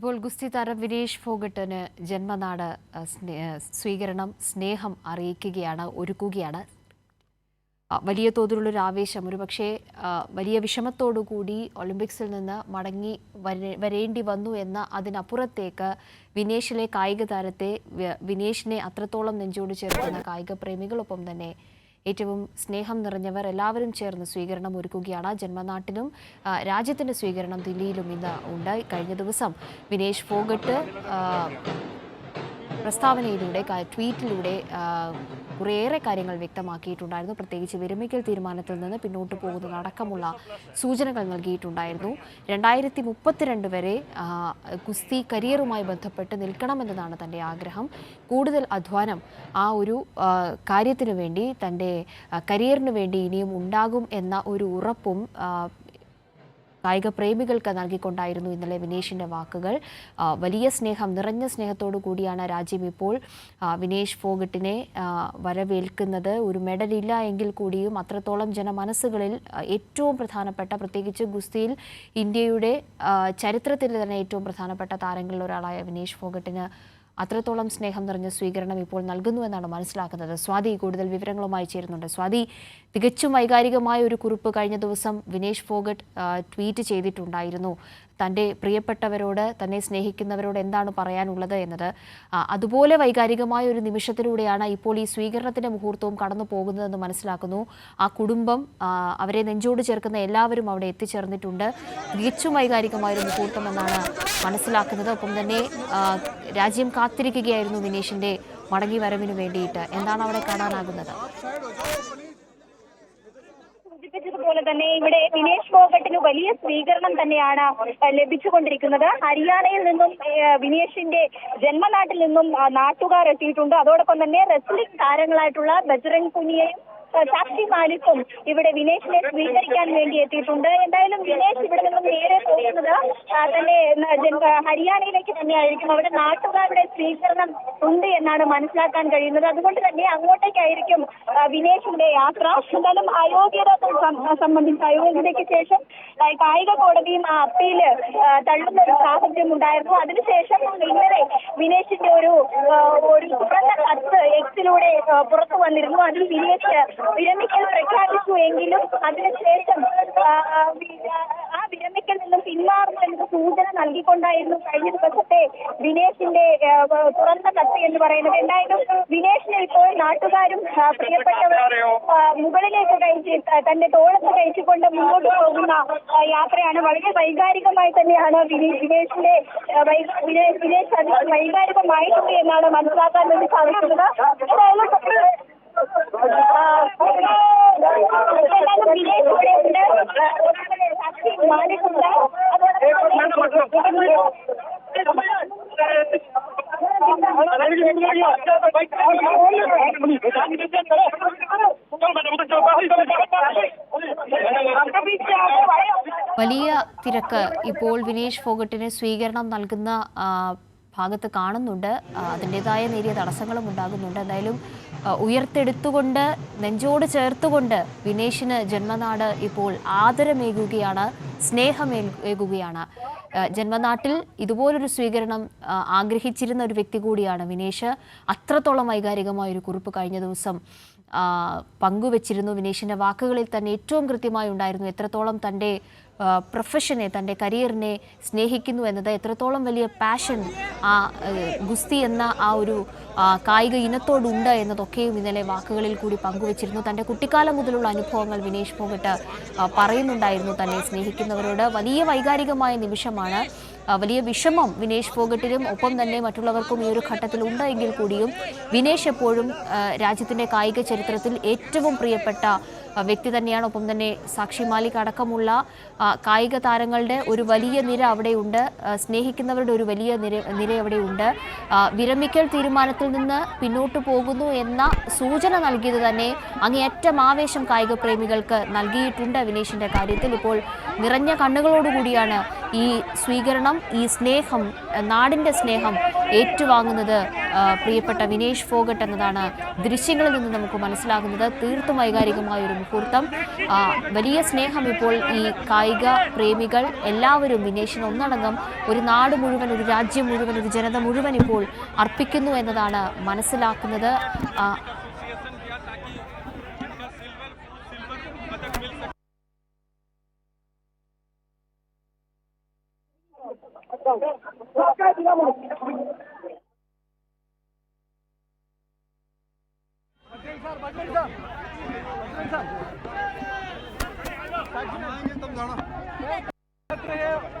ഇപ്പോൾ ഗുസ്തി താരം വിനേഷ് ഫോഗട്ടിന് ജന്മനാട് സ്വീകരണം സ്നേഹം അറിയിക്കുകയാണ്, ഒരുക്കുകയാണ്. വലിയ തോതിലുള്ളൊരു ആവേശം, ഒരുപക്ഷെ വലിയ വിഷമത്തോടുകൂടി ഒളിമ്പിക്സിൽ നിന്ന് മടങ്ങി വരേണ്ടി വന്നു എന്ന അതിനപ്പുറത്തേക്ക് വിനേഷിലെ കായിക താരത്തെ, വിനേഷിനെ അത്രത്തോളം നെഞ്ചോട് ചേർക്കുന്ന കായിക പ്രേമികളൊപ്പം തന്നെ ഏറ്റവും സ്നേഹം നിറഞ്ഞവർ എല്ലാവരും ചേർന്ന് സ്വീകരണം ഒരുക്കുകയാണ്. ജന്മനാട്ടിലും രാജ്യത്തിൻ്റെ സ്വീകരണം ദില്ലിയിലും ഇന്ന് ഉണ്ട്. കഴിഞ്ഞ ദിവസം വിനേഷ് ഫോഗട്ട് പ്രസ്താവനയിലൂടെ, ട്വീറ്റിലൂടെ കുറേയേറെ കാര്യങ്ങൾ വ്യക്തമാക്കിയിട്ടുണ്ടായിരുന്നു. പ്രത്യേകിച്ച് വിരമിക്കൽ തീരുമാനത്തിൽ നിന്ന് പിന്നോട്ട് പോകുന്നതടക്കമുള്ള സൂചനകൾ നൽകിയിട്ടുണ്ടായിരുന്നു. 2032 വരെ ഗുസ്തി കരിയറുമായി ബന്ധപ്പെട്ട് നിൽക്കണമെന്നതാണ് തൻ്റെ ആഗ്രഹം. കൂടുതൽ അധ്വാനം ആ ഒരു കാര്യത്തിനു വേണ്ടി, തൻ്റെ കരിയറിന് വേണ്ടി ഇനിയും ഉണ്ടാകും എന്ന ഒരു ഉറപ്പും കായിക പ്രേമികൾക്ക് നൽകിക്കൊണ്ടായിരുന്നു ഇന്നലെ വിനേഷിൻ്റെ വാക്കുകൾ. വലിയ സ്നേഹം, നിറഞ്ഞ സ്നേഹത്തോടു കൂടിയാണ് രാജ്യം ഇപ്പോൾ വിനേഷ് ഫോഗട്ടിനെ വരവേൽക്കുന്നത്. ഒരു മെഡലില്ല എങ്കിൽ കൂടിയും അത്രത്തോളം ജനമനസ്സുകളിൽ ഏറ്റവും പ്രധാനപ്പെട്ട, പ്രത്യേകിച്ച് ഗുസ്തിയിൽ ഇന്ത്യയുടെ ചരിത്രത്തിൽ തന്നെ ഏറ്റവും പ്രധാനപ്പെട്ട താരങ്ങളിൽ ഒരാളായ വിനേഷ് ഫോഗട്ടിന് അത്രത്തോളം സ്നേഹം നിറഞ്ഞ സ്വീകരണം ഇപ്പോൾ നൽകുന്നുവെന്നാണ് മനസ്സിലാക്കുന്നത്. സ്വാതി കൂടുതൽ വിവരങ്ങളുമായി ചേരുന്നുണ്ട്. സ്വാതി, തികച്ചും വൈകാരികമായ ഒരു കുറിപ്പ് കഴിഞ്ഞ ദിവസം വിനേഷ് ഫോഗട്ട് ട്വീറ്റ് ചെയ്തിട്ടുണ്ടായിരുന്നു. തൻ്റെ പ്രിയപ്പെട്ടവരോട്, തന്നെ സ്നേഹിക്കുന്നവരോട് എന്താണ് പറയാനുള്ളത് എന്നത്. അതുപോലെ വൈകാരികമായ ഒരു നിമിഷത്തിലൂടെയാണ് ഇപ്പോൾ ഈ സ്വീകരണത്തിൻ്റെ മുഹൂർത്തവും കടന്നു പോകുന്നതെന്ന് മനസ്സിലാക്കുന്നു. ആ കുടുംബം, അവരെ നെഞ്ചോട് ചേർക്കുന്ന എല്ലാവരും അവിടെ എത്തിച്ചേർന്നിട്ടുണ്ട്. തികച്ചും വൈകാരികമായൊരു മുഹൂർത്തം എന്നാണ് മനസ്സിലാക്കുന്നത്. ഒപ്പം തന്നെ രാജ്യം കാത്തിരിക്കുകയായിരുന്നു വിനേഷിൻ്റെ മടങ്ങി വരവിന് വേണ്ടിയിട്ട്. എന്താണ് അവിടെ കാണാനാകുന്നത്? പോലെ തന്നെ ഇവിടെ വിനേഷ് ഫോഗട്ടിന് വലിയ സ്വീകരണം തന്നെയാണ് ലഭിച്ചുകൊണ്ടിരിക്കുന്നത്. ഹരിയാനയിൽ നിന്നും വിനേഷിന്റെ ജന്മനാട്ടിൽ നിന്നും നാട്ടുകാർ എത്തിയിട്ടുണ്ട്. അതോടൊപ്പം തന്നെ റെസ്ലിംഗ് താരങ്ങളായിട്ടുള്ള ബജ്രംഗ് പുനിയയും സാക്ഷി മാലിക്കും ഇവിടെ വിനേഷിനെ സ്വീകരിക്കാൻ വേണ്ടി എത്തിയിട്ടുണ്ട്. എന്തായാലും വിനേഷ് ഇവിടെ നിന്നും നേരെ പോകുന്നത് തന്നെ ഹരിയാനയിലേക്ക് തന്നെയായിരിക്കും. അവിടെ നാട്ടുകാരുടെ സ്വീകരണം ഉണ്ട് എന്നാണ് മനസ്സിലാക്കാൻ കഴിയുന്നത്. അതുകൊണ്ട് തന്നെ അങ്ങോട്ടേക്കായിരിക്കും വിനേഷിന്റെ യാത്ര. എന്തായാലും അയോഗ്യത സംബന്ധിച്ച് അയോഗ്യതയ്ക്ക് ശേഷം കായിക കോടതിയും ആ അപ്പീല് തള്ളുന്ന ഒരു സാഹചര്യം ഉണ്ടായിരുന്നു. അതിനുശേഷം ഇന്നലെ വിനേഷിന്റെ ഒരു തുറന്ന കത്ത് എക്സിലൂടെ പുറത്തു വന്നിരുന്നു. അതിൽ വിനേഷ് വിരമിക്കൽ പ്രഖ്യാപിച്ചു എങ്കിലും അതിനുശേഷം ആ വിരമിക്കൽ നിന്നും പിന്മാറുന്നു എന്ന സൂചന നൽകിക്കൊണ്ടായിരുന്നു കഴിഞ്ഞ ദിവസത്തെ വിനേഷിന്റെ തുറന്ന കത്ത് എന്ന് പറയുന്നത്. എന്തായാലും വിനേഷിനെ ഇപ്പോൾ നാട്ടുകാരും പ്രിയപ്പെട്ടവർ മുകളിലേക്ക് കഴിച്ച്, തന്റെ തോളത്ത് കഴിച്ചുകൊണ്ട് മുന്നോട്ട് പോകുന്ന യാത്രയാണ്. വളരെ വൈകാരികമായി തന്നെയാണ് വിനേഷിന്റെ വിനേഷ് അത് വൈകാരികമായിട്ടുണ്ട് എന്നാണ് മനസ്സിലാക്കാൻ വേണ്ടി സാധിക്കുന്നത്. വിനേഷ് ഇവിടെ ഉണ്ട്, സാക്ഷി മാലിക്കുണ്ട്. വലിയ തിരക്ക് ഇപ്പോൾ വിനേഷ് ഫോഗട്ടിന് സ്വീകരണം നൽകുന്ന ഭാഗത്ത് കാണുന്നുണ്ട്. അതിൻ്റെതായ നേരിയ തടസ്സങ്ങളും ഉണ്ടാകുന്നുണ്ട്. എന്തായാലും ഉയർത്തെടുത്തുകൊണ്ട്, നെഞ്ചോട് ചേർത്തുകൊണ്ട് വിനേഷിന് ജന്മനാട് ഇപ്പോൾ ആദരമേകുകയാണ്, സ്നേഹമേകുകയാണ്. ജന്മനാട്ടിൽ ഇതുപോലൊരു സ്വീകരണം ആഗ്രഹിച്ചിരുന്ന ഒരു വ്യക്തി കൂടിയാണ് വിനേഷ്. അത്രത്തോളം വൈകാരികമായൊരു കുറിപ്പ് കഴിഞ്ഞ ദിവസം പങ്കുവച്ചിരുന്നു. വിനേഷിൻ്റെ വാക്കുകളിൽ തന്നെ ഏറ്റവും കൃത്യമായി ഉണ്ടായിരുന്നു എത്രത്തോളം തൻ്റെ പ്രൊഫഷനെ, തൻ്റെ കരിയറിനെ സ്നേഹിക്കുന്നു എന്നത്, എത്രത്തോളം വലിയ പാഷൻ ആ ഗുസ്തി എന്ന ആ ഒരു കായിക ഇനത്തോടുണ്ട് എന്നതൊക്കെയും ഇന്നലെ വാക്കുകളിൽ കൂടി പങ്കുവച്ചിരുന്നു. തൻ്റെ കുട്ടിക്കാലം മുതലുള്ള അനുഭവങ്ങൾ വിനേഷ് ഫോഗട്ട് പറയുന്നുണ്ടായിരുന്നു തന്നെ സ്നേഹിക്കുന്നവരോട്. വലിയ വൈകാരികമായ നിമിഷമാണ്. വലിയ വിഷമം വിനേഷ് ഫോഗട്ടിനും ഒപ്പം തന്നെ മറ്റുള്ളവർക്കും ഈ ഒരു ഘട്ടത്തിൽ ഉണ്ട് എങ്കിൽ കൂടിയും വിനേഷ് എപ്പോഴും രാജ്യത്തിൻ്റെ കായിക ചരിത്രത്തിൽ ഏറ്റവും പ്രിയപ്പെട്ട വ്യക്തി തന്നെയാണ്. ഒപ്പം തന്നെ സാക്ഷി മാലിക് അടക്കമുള്ള കായിക താരങ്ങളുടെ ഒരു വലിയ നിര അവിടെയുണ്ട്, സ്നേഹിക്കുന്നവരുടെ ഒരു വലിയ നിര അവിടെയുണ്ട്. വിരമിക്കൽ തീരുമാനത്തിൽ നിന്ന് പിന്നോട്ട് പോകുന്നു എന്ന സൂചന നൽകിയത് തന്നെ അങ്ങേയറ്റം ആവേശം കായിക പ്രേമികൾക്ക് നൽകിയിട്ടുണ്ട് വിനേഷിൻ്റെ കാര്യത്തിൽ. ഇപ്പോൾ നിറഞ്ഞ കണ്ണുകളോടുകൂടിയാണ് ഈ സ്വീകരണം, ഈ സ്നേഹം, നാടിൻ്റെ സ്നേഹം ഏറ്റുവാങ്ങുന്നത് പ്രിയപ്പെട്ട വിനേഷ് ഫോഗട്ട് എന്നതാണ് ദൃശ്യങ്ങളിൽ നിന്ന് നമുക്ക് മനസ്സിലാകുന്നത്. തീർത്തും വൈകാരികമായ ഒരു മുഹൂർത്തം. വലിയ സ്നേഹം ഇപ്പോൾ ഈ കായിക പ്രേമികൾ എല്ലാവരും വിനേഷിന് ഒന്നടങ്കം ഒരു നാട് മുഴുവൻ, ഒരു രാജ്യം മുഴുവൻ, ഒരു ജനത മുഴുവൻ ഇപ്പോൾ അർപ്പിക്കുന്നു എന്നതാണ് മനസ്സിലാക്കുന്നത്. सर